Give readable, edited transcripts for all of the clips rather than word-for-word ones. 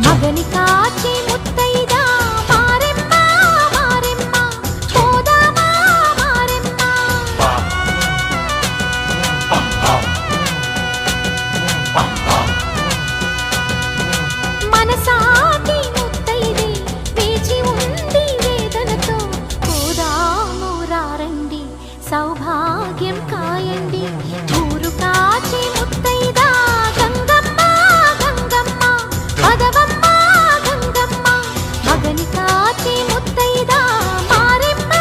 మగని కాచి ముత్తైదా మారెమ్మ మారెమ్మ పోదామా మారెమ్మ మనసాటి ముత్తైదే వేచి ఉంది వేదనతో పోదాము రారండి సౌభాగ్యం కాయండి ఊరు కాచి ముత్తైదా గంగమ్మ గంగమ్మ పదవమ్మ గంగమ్మ మగని కాచి ముత్తైదా మారెమ్మ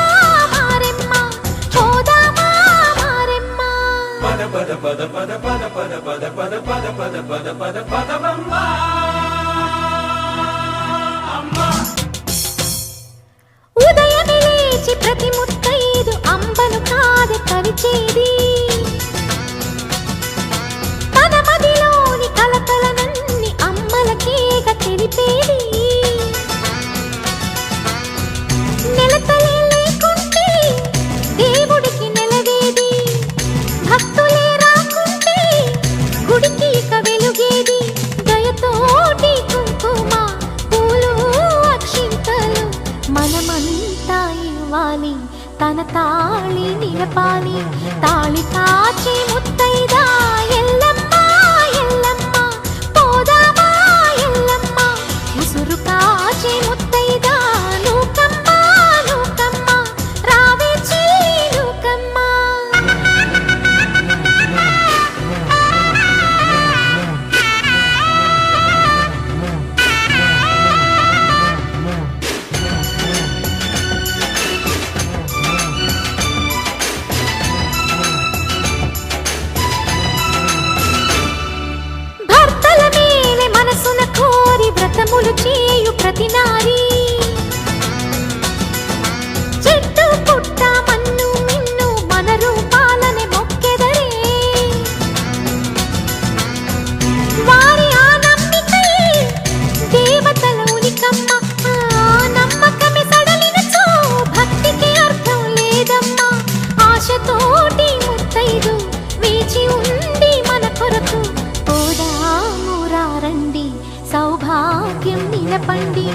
మారెమ్మ పోదామా మారెమ్మ పద పద పద పద పద పద పద పద పద పద పద పద పదవమ్మ ఉదయమే లేచి ప్రతి ముత్తైదు అంబను కాదు కలిచేది తన మదిలోని కలకలనన్ని అమ్మలకేగ తెలిపేది నెలతలే లేకుంటే దేవుడికి నెలవేది భక్తులే రాకుంటే గుడికి ఇక వెలుగేది దయతోటి కుంకుమ పూలు అక్షింతలు మనమంతా ఇవ్వాలి తన తాళి నిలపాలి తాళి కాచి ముత్తైదా ఎల్లమ్మ ఎల్లమ్మ పోదామా ఎల్లమ్మ ఉసురు కాచి ముత్తైదా నూకమ్మ నూకమ్మ రావే చెల్లి నూకమ్మ భర్తల మేలే మనసున కోరి వ్రతములు చేయు ప్రతి నారీ చెట్టు పుట్ట మన్ను మిన్ను మన రూపాలనే మొక్కెదరే వారి ఆ నమ్మికై దేవతల ఉనికమ్మ ఆ నమ్మకమే సడలినచో భక్తికి అర్థం లేదమ్మా ఆశతోటి ముత్తైదు వేచి ఉండి మన కొరకు పోదాము రారండి సౌభాగ్యం నిలపండి